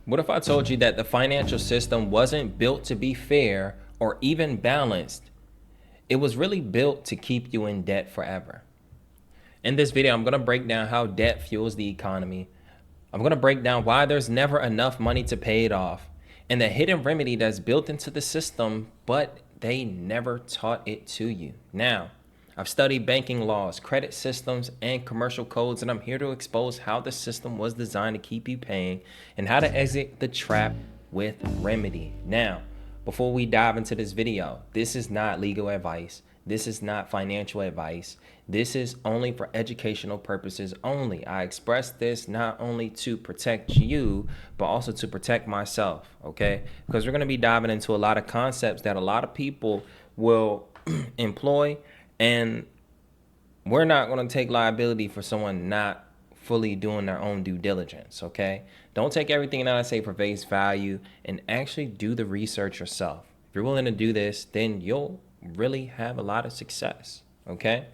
What if I told you that the financial system wasn't built to be fair or even balanced? It was really built to keep you in debt forever. In this video, I'm going to break down how debt fuels the economy. I'm going to break down why there's never enough money to pay it off and the hidden remedy that's built into the system, but they never taught it to you. Now, I've studied banking laws, credit systems, and commercial codes, and I'm here to expose how the system was designed to keep you paying and how to exit the trap with remedy. Now, before we dive into this video, this is not legal advice. This is not financial advice. This is only for educational purposes only. I express this not only to protect you, but also to protect myself, okay? Because we're going to be diving into a lot of concepts that a lot of people will employ, and we're not going to take liability for someone not fully doing their own due diligence, okay? Don't take everything that I say for face value and actually do the research yourself. If you're willing to do this, then you'll really have a lot of success, okay?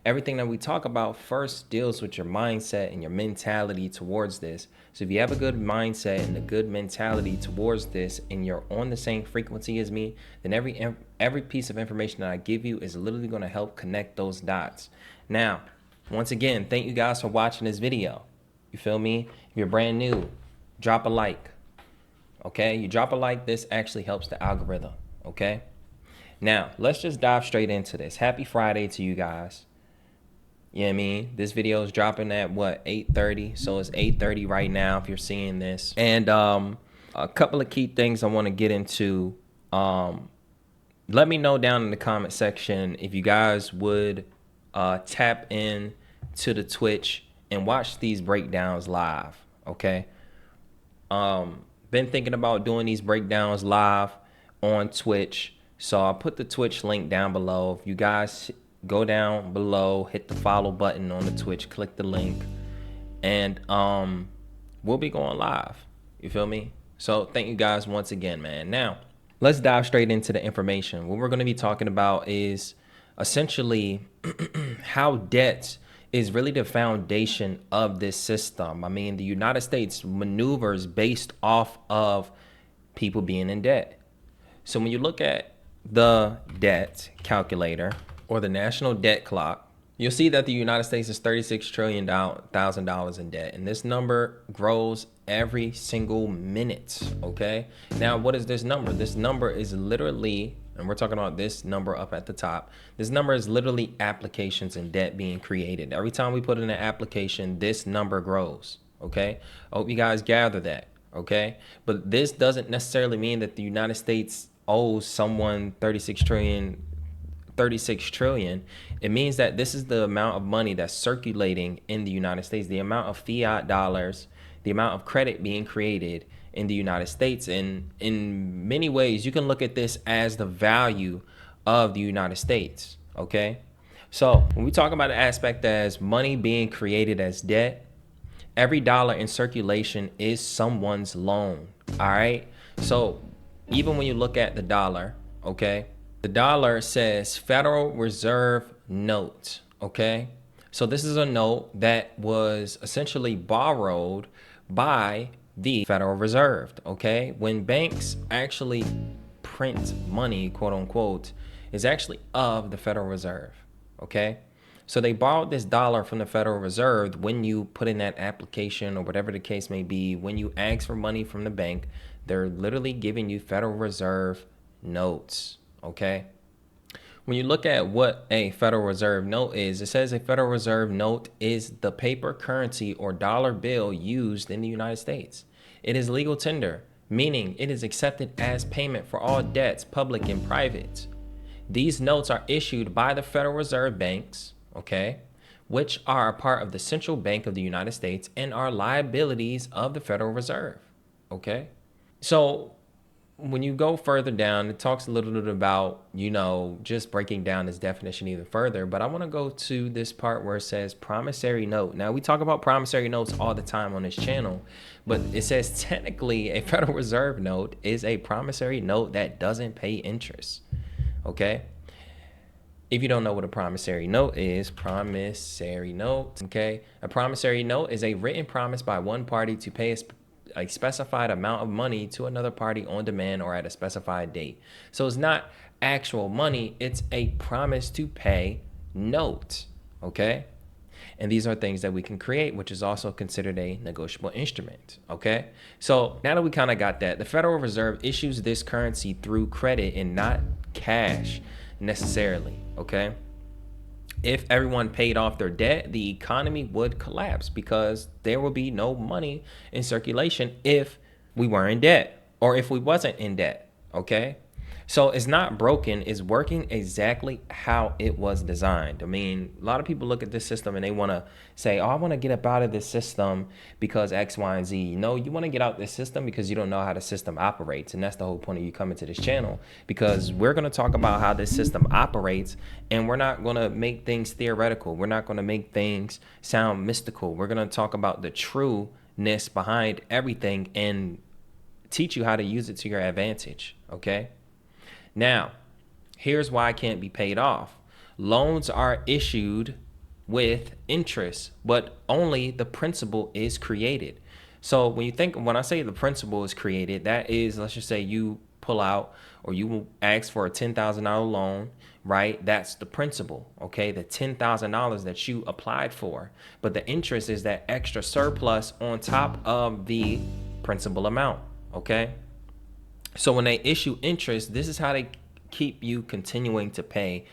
Everything that we talk about first deals with your mindset and your mentality towards this. So if you have a good mindset and a good mentality towards this and you're on the same frequency as me, then every piece of information that I give you is literally going to help connect those dots. Now, once again, thank you guys for watching this video. You feel me? If you're brand new, drop a like, okay? You drop a like, this actually helps the algorithm, okay? Now, let's just dive straight into this. Happy Friday to you guys. You know what I mean? This video is dropping at what, 8:30? So it's 8:30 right now if you're seeing this. And a couple of key things I want to get into. Let me know down in the comment section if you guys would tap in to the Twitch and watch these breakdowns live, okay? Been thinking about doing these breakdowns live on Twitch. So I'll put the Twitch link down below. If you guys go down below, hit the follow button on the Twitch, click the link, and we'll be going live. You feel me? So thank you guys once again, man. Now, let's dive straight into the information. What we're going to be talking about is essentially how debt is really the foundation of this system. I mean, the United States maneuvers based off of people being in debt. So when you look at the debt calculator or the national debt clock, you'll see that the United States is $36 trillion in debt. And this number grows every single minute, okay? Now, what is this number? This number is literally, and we're talking about this number up at the top, this number is literally applications and debt being created. Every time we put in an application, this number grows, okay? I hope you guys gather that, okay? But this doesn't necessarily mean that the United States owes someone 36 trillion. It means that this is the amount of money that's circulating in the United States, the amount of fiat dollars, the amount of credit being created in the United States. And in many ways, you can look at this as the value of the United States, okay? So when we talk about the aspect as money being created as debt, every dollar in circulation is someone's loan, all right? So even when you look at the dollar, okay, the dollar says Federal Reserve note, okay? So this is a note that was essentially borrowed by the Federal Reserve, okay? When banks actually print money, quote unquote, is actually of the Federal Reserve, okay? So they borrowed this dollar from the Federal Reserve. When you put in that application or whatever the case may be, when you ask for money from the bank, they're literally giving you Federal Reserve notes, okay? When you look at what a Federal Reserve note is, it says a Federal Reserve note is the paper currency or dollar bill used in the United States. It is legal tender, meaning it is accepted as payment for all debts, public and private. These notes are issued by the Federal Reserve banks, okay, which are a part of the Central Bank of the United States and are liabilities of the Federal Reserve, okay? So when you go further down, it talks a little bit about, you know, just breaking down this definition even further. But I want to go to this part where it says promissory note. Now, we talk about promissory notes all the time on this channel, but it says technically a Federal Reserve note is a promissory note that doesn't pay interest, okay? If you don't know what a promissory note is, okay? A promissory note is a written promise by one party to pay a specified amount of money to another party on demand or at a specified date. So it's not actual money, it's a promise to pay note. Okay. And these are things that we can create, which is also considered a negotiable instrument. Okay. So now that we kind of got that, the Federal Reserve issues this currency through credit and not cash necessarily. Okay. If everyone paid off their debt, the economy would collapse because there would be no money in circulation if we were in debt or if we wasn't in debt. Okay. So it's not broken, it's working exactly how it was designed. I mean, a lot of people look at this system and they want to say, oh, I want to get up out of this system because X, Y, and Z. No, you want to get out this system because you don't know how the system operates. And that's the whole point of you coming to this channel, because we're going to talk about how this system operates, and we're not going to make things theoretical. We're not going to make things sound mystical. We're going to talk about the trueness behind everything and teach you how to use it to your advantage. Okay. Now, here's why it can't be paid off. Loans are issued with interest, but only the principal is created. So when I say the principal is created, that is, let's just say you pull out or you ask for a $10,000 loan, right? That's the principal, okay? The $10,000 that you applied for. But the interest is that extra surplus on top of the principal amount, okay? So when they issue interest, this is how they keep you continuing to pay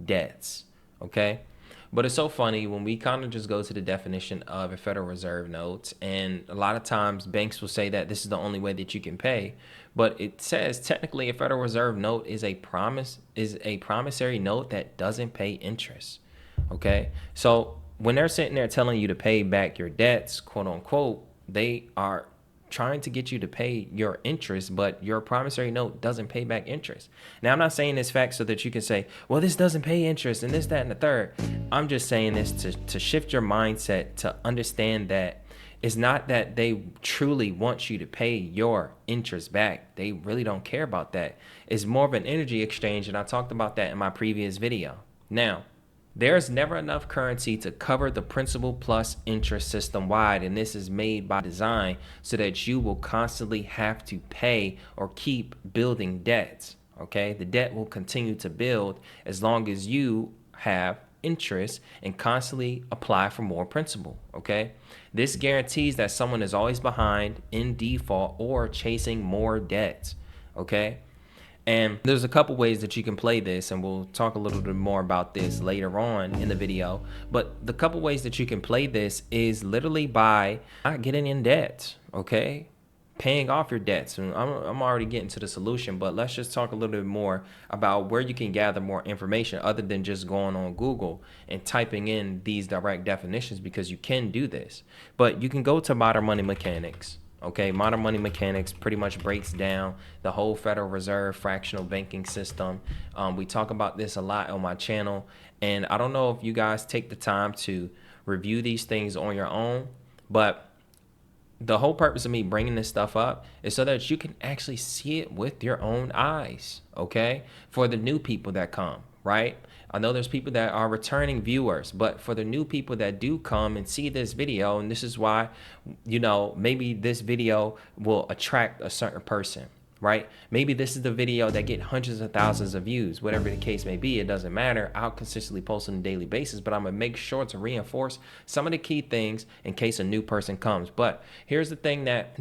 debts, okay? But it's so funny when we kind of just go to the definition of a Federal Reserve note, and a lot of times banks will say that this is the only way that you can pay, but it says technically a Federal Reserve note is a promissory note that doesn't pay interest, okay? So when they're sitting there telling you to pay back your debts, quote unquote, they are trying to get you to pay your interest, but your promissory note doesn't pay back interest. Now, I'm not saying this fact so that you can say, well, this doesn't pay interest and this, that, and the third. I'm just saying this to shift your mindset to understand that it's not that they truly want you to pay your interest back. They really don't care about that. It's more of an energy exchange, and I talked about that in my previous video. Now, there's never enough currency to cover the principal plus interest system wide, and this is made by design so that you will constantly have to pay or keep building debts, okay? The debt will continue to build as long as you have interest and constantly apply for more principal, okay? This guarantees that someone is always behind, in default, or chasing more debts, okay? And there's a couple ways that you can play this, and we'll talk a little bit more about this later on in the video. But the couple ways that you can play this is literally by not getting in debt, okay? Paying off your debts. And I'm already getting to the solution, but let's just talk a little bit more about where you can gather more information other than just going on Google and typing in these direct definitions, because you can do this. But you can go to Modern Money Mechanics. Okay, Modern Money Mechanics pretty much breaks down the whole Federal Reserve fractional banking system. We talk about this a lot on my channel, and I don't know if you guys take the time to review these things on your own, but the whole purpose of me bringing this stuff up is so that you can actually see it with your own eyes, okay? For the new people that come, right? I know there's people that are returning viewers, but for the new people that do come and see this video, and this is why, you know, maybe this video will attract a certain person, right? Maybe this is the video that get hundreds of thousands of views, whatever the case may be. It doesn't matter. I'll consistently post on a daily basis, but I'm gonna make sure to reinforce some of the key things in case a new person comes. But here's the thing that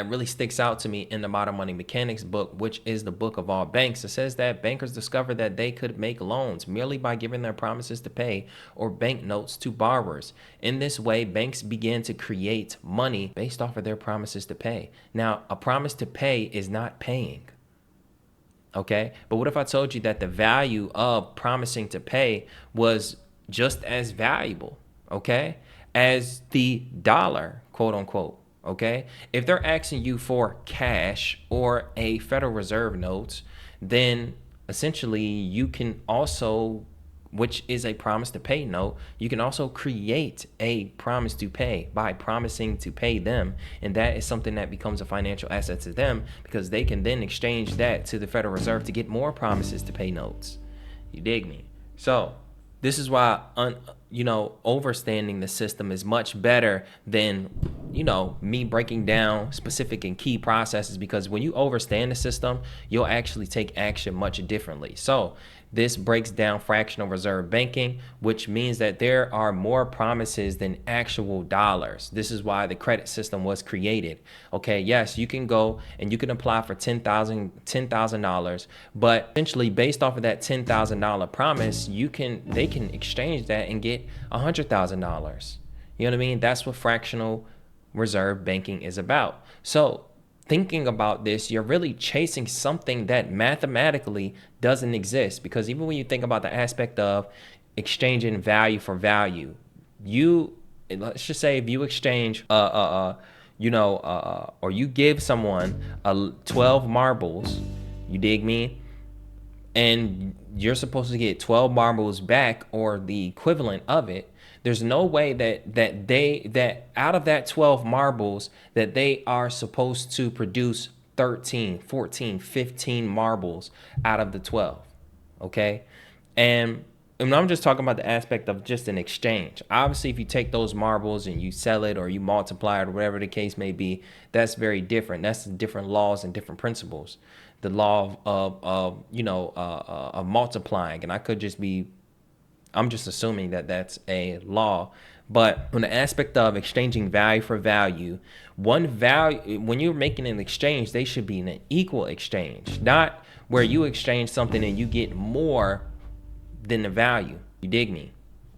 really sticks out to me in the Modern Money Mechanics book, which is the book of all banks. It says that bankers discovered that they could make loans merely by giving their promises to pay or bank notes to borrowers. In this way, banks began to create money based off of their promises to pay. Now, a promise to pay is not paying. Okay, but what if I told you that the value of promising to pay was just as valuable, okay, as the dollar, quote unquote, okay? If they're asking you for cash or a Federal Reserve note, then essentially you can also, which is a promise to pay note, you can also create a promise to pay by promising to pay them. And that is something that becomes a financial asset to them, because they can then exchange that to the Federal Reserve to get more promises to pay notes. You dig me? So this is why, understanding the system is much better than, me breaking down specific and key processes, because when you understand the system, you'll actually take action much differently. So this breaks down fractional reserve banking, which means that there are more promises than actual dollars. This is why the credit system was created. Okay, yes, you can go and you can apply for $10,000, but essentially based off of that $10,000 promise, they can exchange that and get $100,000. You know what I mean? That's what fractional reserve banking is about. So thinking about this, you're really chasing something that mathematically doesn't exist, because even when you think about the aspect of exchanging value for value, let's just say if you exchange or you give someone 12 marbles, you dig me, and you're supposed to get 12 marbles back or the equivalent of it. There's no way that out of that 12 marbles that they are supposed to produce 13, 14, 15 marbles out of the 12. Okay? And I'm just talking about the aspect of just an exchange. Obviously, if you take those marbles and you sell it or you multiply it or whatever the case may be, that's very different. That's different laws and different principles. The law of multiplying, and I'm just assuming that that's a law. But on the aspect of exchanging value for value, when you're making an exchange, they should be in an equal exchange, not where you exchange something and you get more than the value. You dig me?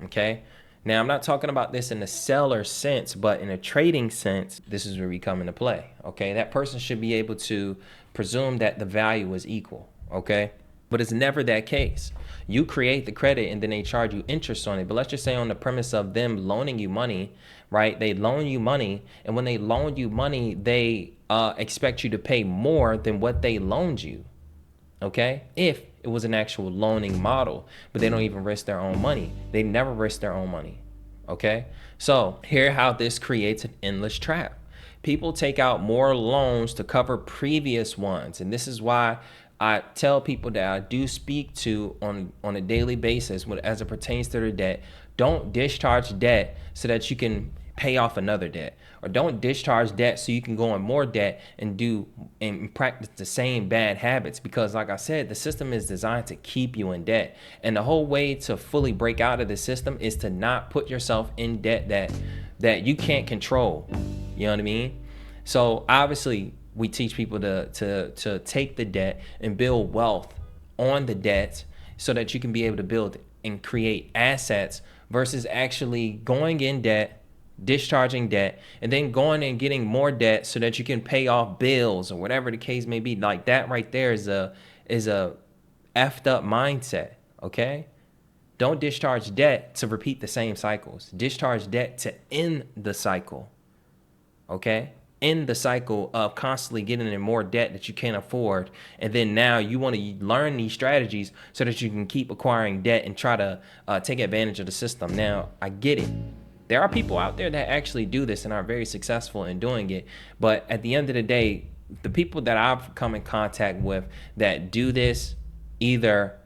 Okay. Now, I'm not talking about this in a seller sense, but in a trading sense, this is where we come into play. Okay. That person should be able to presume that the value is equal. Okay. But it's never that case. You create the credit and then they charge you interest on it. But let's just say on the premise of them loaning you money, right? They loan you money, and when they loan you money, they expect you to pay more than what they loaned you. Okay? If it was an actual loaning model, but they don't even risk their own money. They never risk their own money. Okay? So here how this creates an endless trap. People take out more loans to cover previous ones. And this is why I tell people that I do speak to on a daily basis as it pertains to their debt. Don't discharge debt so that you can pay off another debt, or don't discharge debt so you can go on more debt and practice the same bad habits, because like I said, the system is designed to keep you in debt, and the whole way to fully break out of the system is to not put yourself in debt that you can't control. You know what I mean? So obviously we teach people to take the debt and build wealth on the debt so that you can be able to build and create assets, versus actually going in debt, discharging debt, and then going and getting more debt so that you can pay off bills or whatever the case may be. Like that right there is a effed up mindset. Okay? Don't discharge debt to repeat the same cycles. Discharge debt to end the cycle. Okay? In the cycle of constantly getting in more debt that you can't afford, and then now you want to learn these strategies so that you can keep acquiring debt and try to take advantage of the system. Now, I get it. There are people out there that actually do this and are very successful in doing it, but at the end of the day, the people that I've come in contact with that do this, either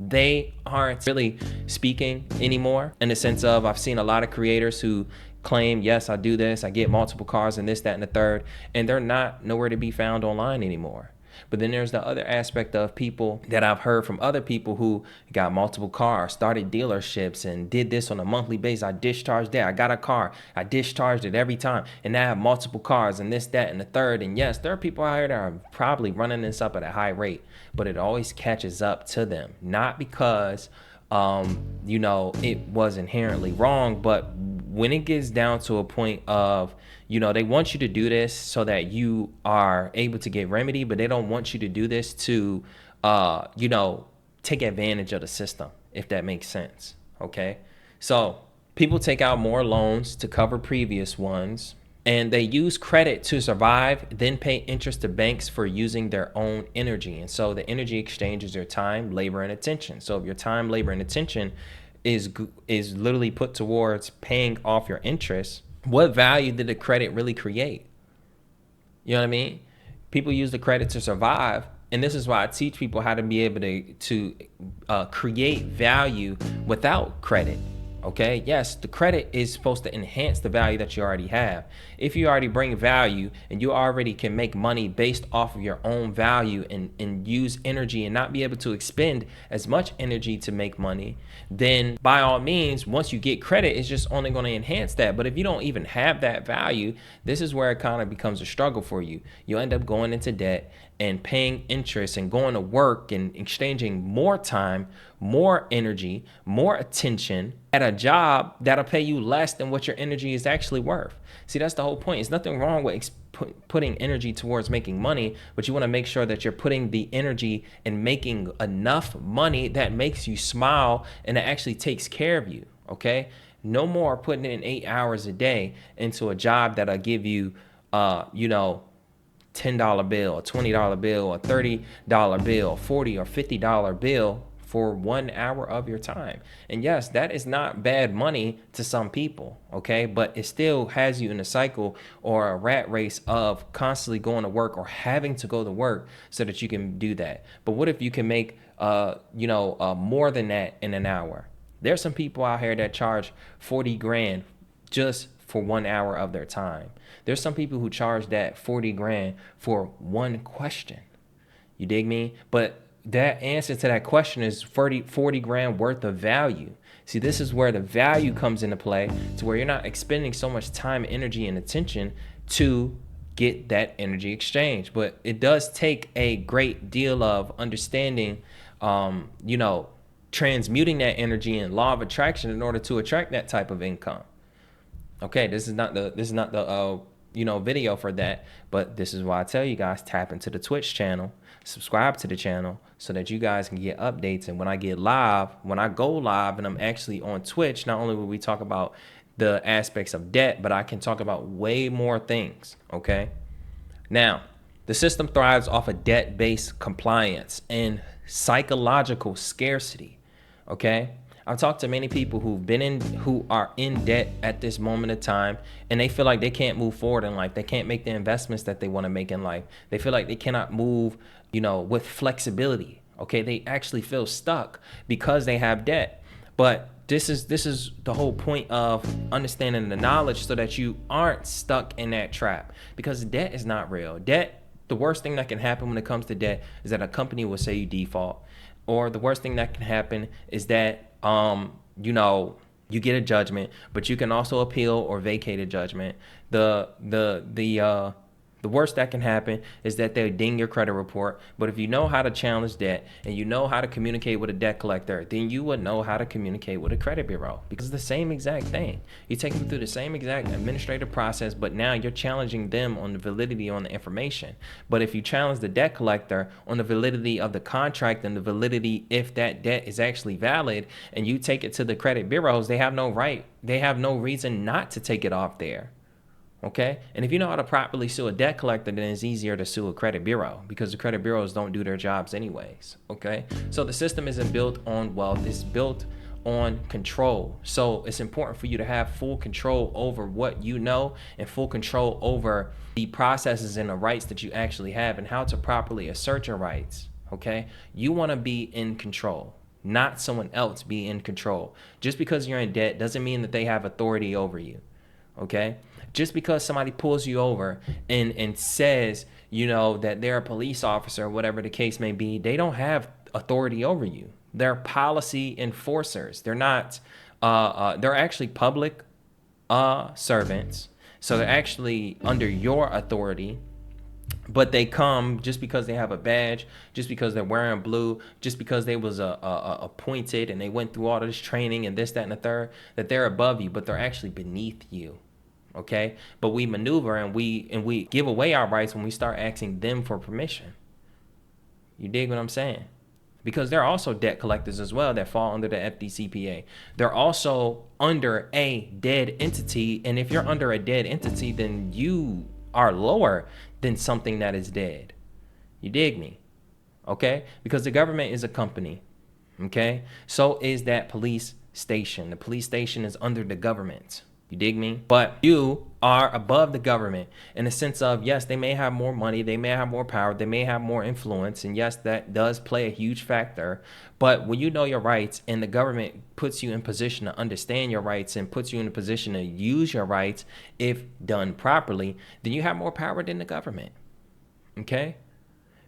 they aren't really speaking anymore, in the sense of, I've seen a lot of creators who claim, yes, I do this, I get multiple cars and this, that, and the third, and they're not nowhere to be found online anymore. But then there's the other aspect of people that I've heard from other people who got multiple cars, started dealerships, and did this on a monthly basis. I discharged that. I got a car. I discharged it every time. And now I have multiple cars and this, that, and the third. And yes, there are people out here that are probably running this up at a high rate, but it always catches up to them. Not because it was inherently wrong, but when it gets down to a point of, they want you to do this so that you are able to get remedy, but they don't want you to do this to, take advantage of the system, if that makes sense. Okay. So people take out more loans to cover previous ones, and they use credit to survive, then pay interest to banks for using their own energy. And so the energy exchange is your time, labor, and attention. So if your time, labor, and attention is literally put towards paying off your interest, what value did the credit really create? You know what I mean? People use the credit to survive, and this is why I teach people how to be able to create value without credit. Okay, yes, the credit is supposed to enhance the value that you already have. If you already bring value and you already can make money based off of your own value and use energy and not be able to expend as much energy to make money, then by all means, once you get credit, it's just only going to enhance that. But if you don't even have that value, this is where it kind of becomes a struggle for you. You end up going into debt and paying interest and going to work and exchanging more time, more energy, more attention at a job that'll pay you less than what your energy is actually worth. See, that's the whole point. There's nothing wrong with putting energy towards making money, but you want to make sure that you're putting the energy and making enough money that makes you smile and that actually takes care of you. Okay? No more putting in 8 hours a day into a job that'll give you, $10 bill, a $20 bill, a $30 bill, $40 or $50 bill for 1 hour of your time. And yes, that is not bad money to some people, okay? But it still has you in a cycle or a rat race of constantly going to work or having to go to work so that you can do that. But what if you can make, more than that in an hour? There's some people out here that charge 40 grand just for 1 hour of their time. There's some people who charge that 40 grand for one question. You dig me? But that answer to that question is 40 grand worth of value. See, this is where the value comes into play, to where you're not expending so much time, energy, and attention to get that energy exchange. But it does take a great deal of understanding, transmuting that energy and law of attraction in order to attract that type of income. Okay, this is not the video for that, but this is why I tell you guys, tap into the Twitch channel, subscribe to the channel so that you guys can get updates. And when I go live and I'm actually on Twitch, not only will we talk about the aspects of debt, but I can talk about way more things. Okay, now the system thrives off of debt-based compliance and psychological scarcity. Okay, I've talked to many people who are in debt at this moment of time, and they feel like they can't move forward in life. They can't make the investments that they want to make in life. They feel like they cannot move, with flexibility. Okay, they actually feel stuck because they have debt. But this is the whole point of understanding the knowledge so that you aren't stuck in that trap, because debt is not real. Debt, the worst thing that can happen when it comes to debt is that a company will say you default, or the worst thing that can happen is that you get a judgment, but you can also appeal or vacate a judgment. The worst that can happen is that they ding your credit report. But if you know how to challenge debt and you know how to communicate with a debt collector, then you would know how to communicate with a credit bureau, because it's the same exact thing. You take them through the same exact administrative process, but now you're challenging them on the validity on the information. But if you challenge the debt collector on the validity of the contract and the validity if that debt is actually valid, and you take it to the credit bureaus, they have no reason not to take it off there. Okay, and if you know how to properly sue a debt collector, then it's easier to sue a credit bureau, because the credit bureaus don't do their jobs anyways. Okay, so the system isn't built on wealth, it's built on control. So it's important for you to have full control over what you know and full control over the processes and the rights that you actually have and how to properly assert your rights. Okay, you want to be in control, not someone else be in control. Just because you're in debt doesn't mean that they have authority over you. Okay, just because somebody pulls you over and says, that they're a police officer or whatever the case may be, they don't have authority over you. They're policy enforcers. They're not, they're actually public servants. So they're actually under your authority, but they come just because they have a badge, just because they're wearing blue, just because they was appointed and they went through all this training and this, that, and the third, that they're above you, but they're actually beneath you. Okay, but we maneuver and we give away our rights when we start asking them for permission. You dig what I'm saying? Because they're also debt collectors as well that fall under the FDCPA. They're also under a dead entity, and if you're under a dead entity, then you are lower than something that is dead. You dig me? Okay, because the government is a company. Okay, so is that police station. The police station is under the government. You dig me? But you are above the government in the sense of, yes, they may have more money, they may have more power, they may have more influence, and yes, that does play a huge factor. But when you know your rights and the government puts you in position to understand your rights and puts you in a position to use your rights if done properly, then you have more power than the government. Okay?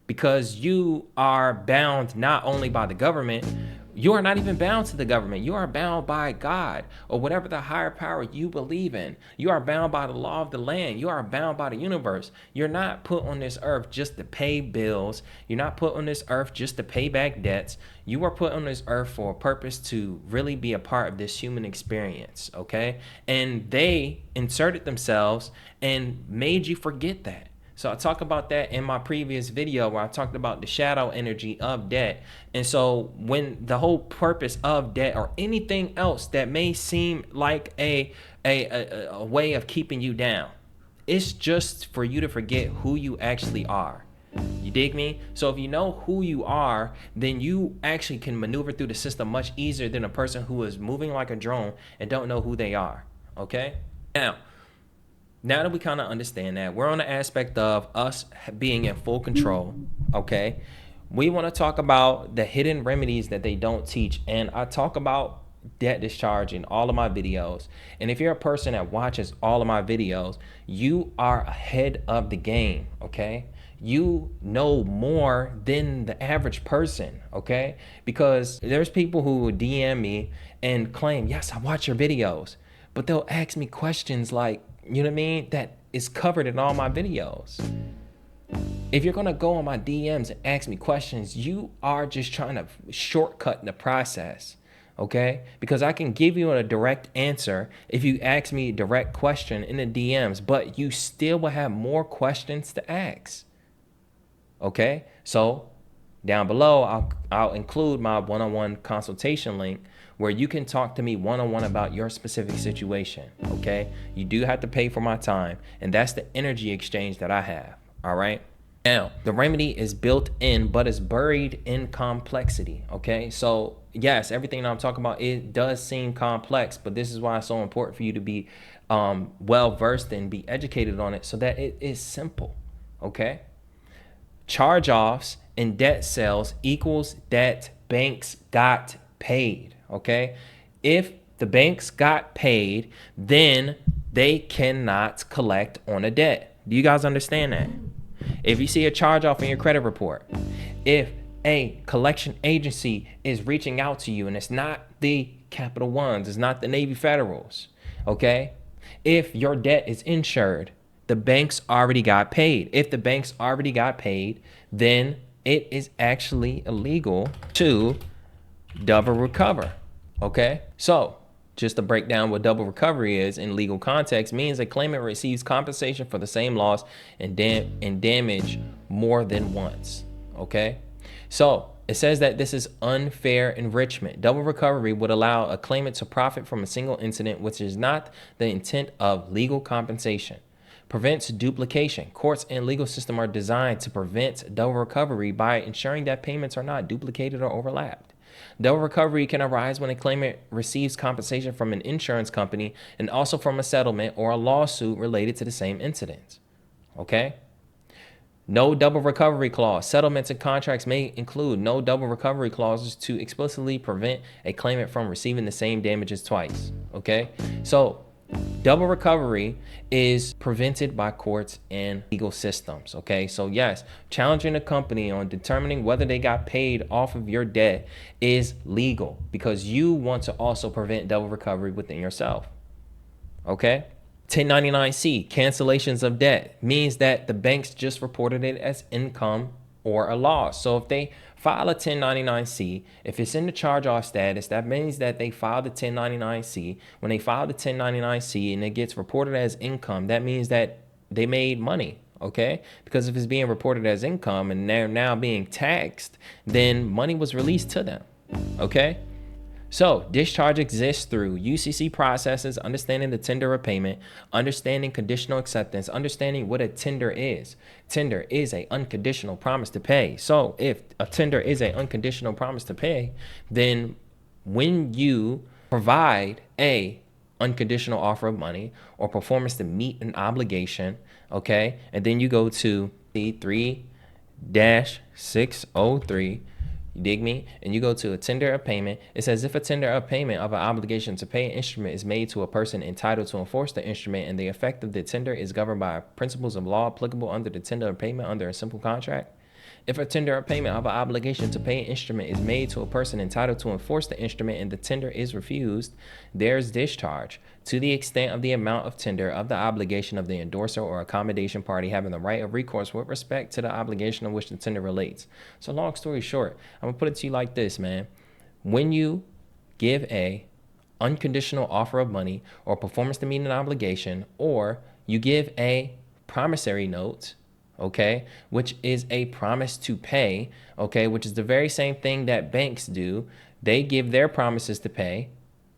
Because you are bound not only by the government, you are not even bound to the government. You are bound by God or whatever the higher power you believe in. You are bound by the law of the land. You are bound by the universe. You're not put on this earth just to pay bills. You're not put on this earth just to pay back debts. You are put on this earth for a purpose to really be a part of this human experience, okay? And they inserted themselves and made you forget that. So I talk about that in my previous video where I talked about the shadow energy of debt. And so when the whole purpose of debt or anything else that may seem like a way of keeping you down, it's just for you to forget who you actually are. You dig me? So if you know who you are, then you actually can maneuver through the system much easier than a person who is moving like a drone and don't know who they are. Okay? Now that we kind of understand that, we're on the aspect of us being in full control, okay? We want to talk about the hidden remedies that they don't teach. And I talk about debt discharge in all of my videos. And if you're a person that watches all of my videos, you are ahead of the game, okay? You know more than the average person, okay? Because there's people who will DM me and claim, yes, I watch your videos. But they'll ask me questions like, you know what I mean, that is covered in all my videos. If you're gonna go on my DMs and ask me questions, you are just trying to shortcut the process, okay? Because I can give you a direct answer if you ask me a direct question in the DMs, but you still will have more questions to ask, okay? So down below, I'll include my one-on-one consultation link where you can talk to me one-on-one about your specific situation, okay? You do have to pay for my time, and that's the energy exchange that I have, all right? Now, the remedy is built in, but it's buried in complexity, okay? So, yes, everything that I'm talking about, it does seem complex, but this is why it's so important for you to be well-versed and be educated on it so that it is simple, okay? Charge-offs and debt sales equals that banks got paid, okay? If the banks got paid, then they cannot collect on a debt. Do you guys understand that? If you see a charge-off in your credit report, if a collection agency is reaching out to you and it's not the Capital Ones, it's not the Navy Federals, okay? If your debt is insured, the banks already got paid. If the banks already got paid, then it is actually illegal to double recover, okay? So just to break down what double recovery is in legal context, means a claimant receives compensation for the same loss and damage more than once, okay? So it says that this is unfair enrichment. Double recovery would allow a claimant to profit from a single incident, which is not the intent of legal compensation. Prevents duplication. Courts and legal system are designed to prevent double recovery by ensuring that payments are not duplicated or overlapped. Double recovery can arise when a claimant receives compensation from an insurance company and also from a settlement or a lawsuit related to the same incident. Okay? No double recovery clause. Settlements and contracts may include no double recovery clauses to explicitly prevent a claimant from receiving the same damages twice. Okay? So double recovery is prevented by courts and legal systems, okay? So yes, challenging a company on determining whether they got paid off of your debt is legal because you want to also prevent double recovery within yourself, okay? 1099-C, cancellations of debt, means that the banks just reported it as income or a loss. So if they file a 1099-C, if it's in the charge-off status, that means that they filed the 1099-C. When they file the 1099-C and it gets reported as income, that means that they made money, okay? Because if it's being reported as income and they're now being taxed, then money was released to them, okay? So discharge exists through UCC processes, understanding the tender of payment, understanding conditional acceptance, understanding what a tender is. Tender is an unconditional promise to pay. So if a tender is an unconditional promise to pay, then when you provide a unconditional offer of money or performance to meet an obligation, okay? And then you go to the 3-603, you dig me? And you go to a tender of payment. It says if a tender of payment of an obligation to pay an instrument is made to a person entitled to enforce the instrument and the effect of the tender is governed by principles of law applicable under the tender of payment under a simple contract. If a tender of payment of an obligation to pay an instrument is made to a person entitled to enforce the instrument and the tender is refused, there's discharge to the extent of the amount of tender of the obligation of the endorser or accommodation party having the right of recourse with respect to the obligation of which the tender relates. So long story short, I'm gonna put it to you like this, man. When you give a unconditional offer of money or performance to meet an obligation, or you give a promissory note, okay, which is a promise to pay, okay, which is the very same thing that banks do. They give their promises to pay,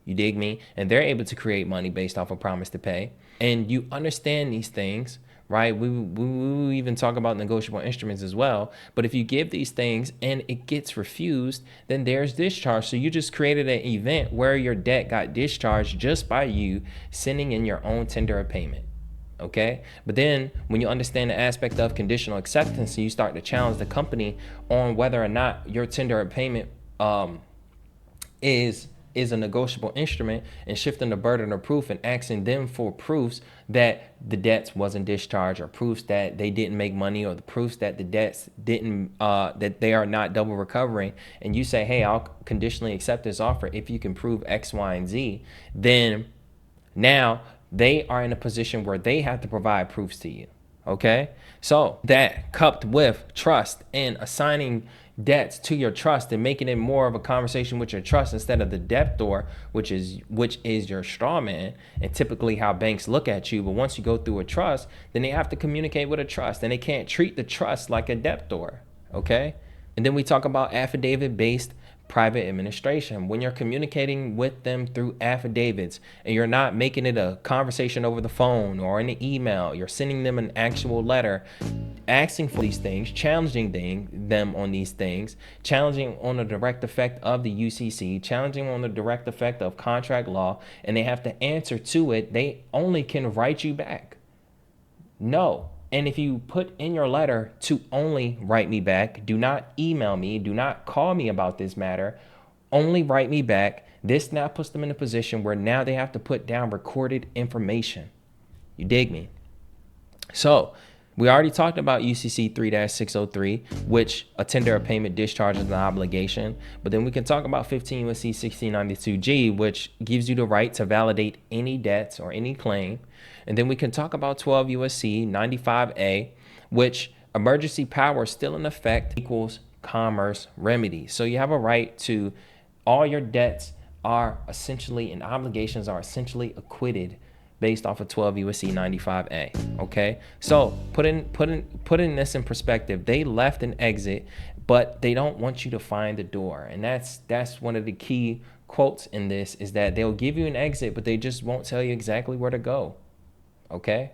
you dig me, and they're able to create money based off a promise to pay. And you understand these things, right? We even talk about negotiable instruments as well. But if you give these things and it gets refused, then there's discharge. So you just created an event where your debt got discharged just by you sending in your own tender of payment. Okay, but then when you understand the aspect of conditional acceptance, you start to challenge the company on whether or not your tender of payment is a negotiable instrument, and shifting the burden of proof and asking them for proofs that the debts wasn't discharged, or proofs that they didn't make money, or the proofs that the debts didn't that they are not double recovering, and you say, hey, I'll conditionally accept this offer if you can prove X, Y, and Z, then now they are in a position where they have to provide proofs to you. Okay, so that coupled with trust and assigning debts to your trust and making it more of a conversation with your trust instead of the debtor, which is your straw man, and typically how banks look at you. But once you go through a trust, then they have to communicate with a trust, and they can't treat the trust like a debtor. Okay, and then we talk about affidavit-based private administration. When you're communicating with them through affidavits and you're not making it a conversation over the phone or in an email, you're sending them an actual letter asking for these things, challenging them on these things, challenging on the direct effect of the UCC, challenging on the direct effect of contract law, and they have to answer to it, they only can write you back. No. And if you put in your letter to only write me back, do not email me, do not call me about this matter, only write me back, this now puts them in a position where now they have to put down recorded information. You dig me? So we already talked about UCC 3-603, which a tender of payment discharges an obligation. But then we can talk about 15 U.S.C. 1692G, which gives you the right to validate any debts or any claim. And then we can talk about 12 U.S.C. 95A, which emergency power still in effect equals commerce remedy. So you have a right to all your debts are essentially and obligations are essentially acquitted based off of 12 U.S.C. 95A. Okay, so putting this in perspective, they left an exit, but they don't want you to find the door, and that's one of the key quotes in this, is that they'll give you an exit, but they just won't tell you exactly where to go. Okay,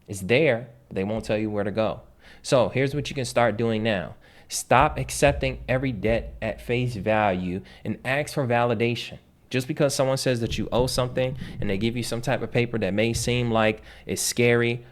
it's there, but they won't tell you where to go. So here's what you can start doing now. Stop accepting every debt at face value and ask for validation. Just because someone says that you owe something and they give you some type of paper that may seem like it's scary,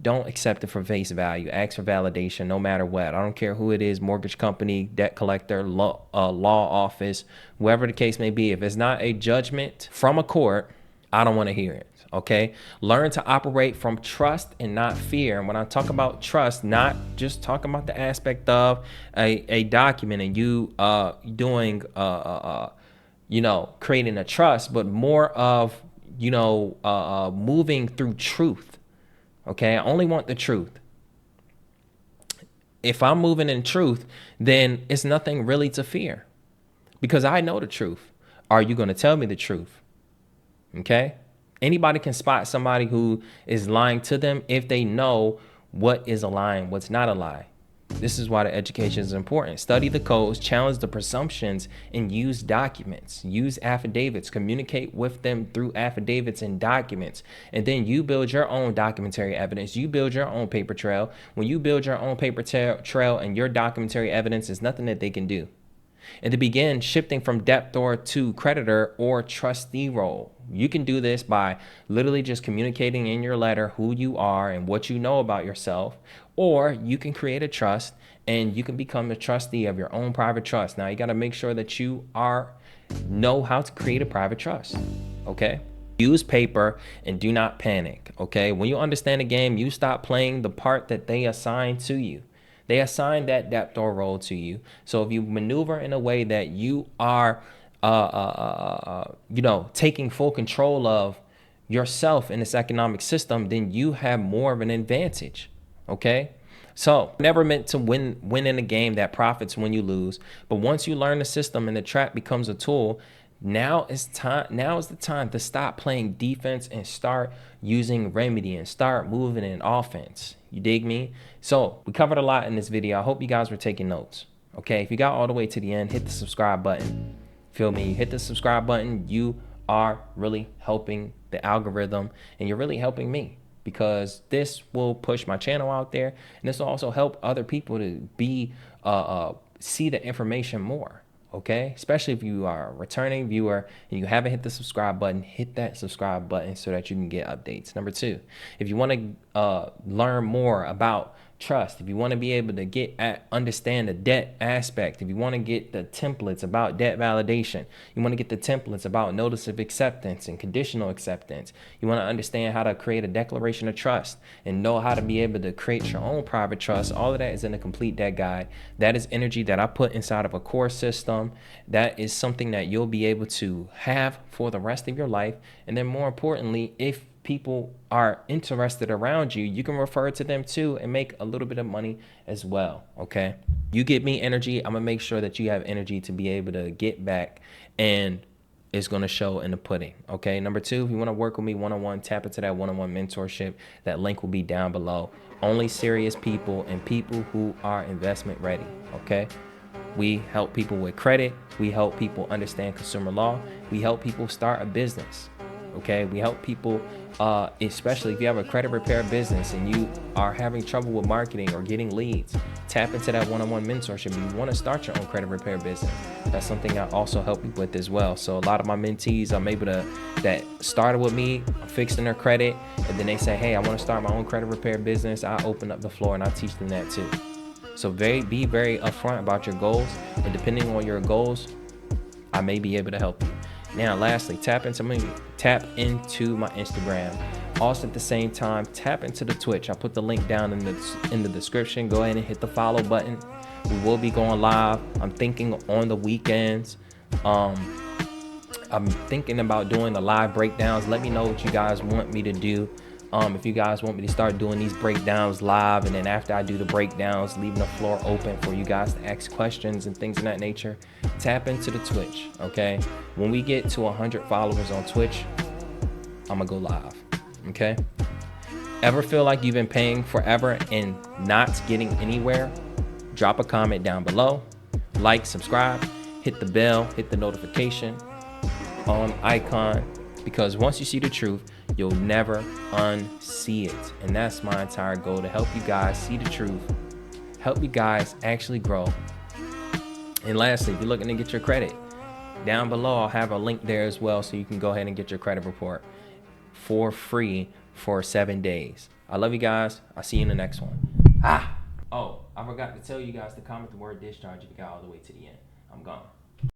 don't accept it for face value. Ask for validation no matter what. I don't care who it is, mortgage company, debt collector, law office, whoever the case may be. If it's not a judgment from a court, I don't want to hear it. Okay, learn to operate from trust and not fear. And when I talk about trust, not just talking about the aspect of a document and you doing creating a trust, but more of moving through truth. Okay, I only want the truth. If I'm moving in truth, then it's nothing really to fear because I know the truth. Are you going to tell me the truth? Okay. Anybody can spot somebody who is lying to them if they know what is a lie and what's not a lie. This is why the education is important. Study the codes, challenge the presumptions, and use documents. Use affidavits. Communicate with them through affidavits and documents. And then you build your own documentary evidence. You build your own paper trail. When you build your own paper trail and your documentary evidence, is nothing that they can do. and to begin shifting from debtor to creditor or trustee role. You can do this by literally just communicating in your letter who you are and what you know about yourself, or you can create a trust and you can become a trustee of your own private trust. Now you got to make sure that you know how to create a private trust. Okay. Use paper and do not panic. Okay. When you understand the game, you stop playing the part that they assign to you. They assign that debtor role to you. So if you maneuver in a way that you are, taking full control of yourself in this economic system, then you have more of an advantage. Okay. So never meant to win in a game that profits when you lose. But once you learn the system and the trap becomes a tool, now is the time to stop playing defense and start using remedy and start moving in offense. You dig me? So we covered a lot in this video. I hope you guys were taking notes. Okay, if you got all the way to the end, hit the subscribe button. Feel me? Hit the subscribe button. You are really helping the algorithm and you're really helping me, because this will push my channel out there, and this will also help other people to see the information more. Okay, especially if you are a returning viewer and you haven't hit the subscribe button, hit that subscribe button so that you can get updates. Number two, if you want to learn more about trust, if you want to be able to understand the debt aspect, if you want to get the templates about debt validation, you want to get the templates about notice of acceptance and conditional acceptance, you want to understand how to create a declaration of trust and know how to be able to create your own private trust, all of that is in a complete debt guide. That is energy that I put inside of a core system. That is something that you'll be able to have for the rest of your life. And then more importantly, if people are interested around you, you can refer to them too and make a little bit of money as well. Okay, you give me energy, I'm gonna make sure that you have energy to be able to get back, and it's gonna show in the pudding. Okay, number two, if you want to work with me one-on-one, tap into that one-on-one mentorship. That link will be down below. Only serious people and people who are investment ready. Okay, we help people with credit, we help people understand consumer law, we help people start a business. Okay, we help people, especially if you have a credit repair business and you are having trouble with marketing or getting leads, tap into that one-on-one mentorship. If you want to start your own credit repair business, that's something I also help you with as well. So a lot of my mentees, I'm able to, that started with me, I'm fixing their credit, and then they say, hey, I want to start my own credit repair business. I open up the floor and I teach them that too. So be very upfront about your goals, and depending on your goals, I may be able to help you. Now, lastly, tap into my Instagram. Also, at the same time, tap into the Twitch. I put the link down in the description. Go ahead and hit the follow button. We will be going live. I'm thinking on the weekends. I'm thinking about doing the live breakdowns. Let me know what you guys want me to do. If you guys want me to start doing these breakdowns live, and then after I do the breakdowns, leaving the floor open for you guys to ask questions and things of that nature, tap into the Twitch. Okay, when we get to 100 followers on Twitch, I'm gonna go live. Okay, ever feel like you've been paying forever and not getting anywhere? Drop a comment down below, like, subscribe, hit the bell, hit the notification icon, because once you see the truth, you'll never unsee it. And that's my entire goal, to help you guys see the truth, help you guys actually grow. And lastly, if you're looking to get your credit, down below I'll have a link there as well, so you can go ahead and get your credit report for free for 7 days. I love you guys. I'll see you in the next one. Oh, I forgot to tell you guys to comment the word discharge if you got all the way to the end. I'm gone.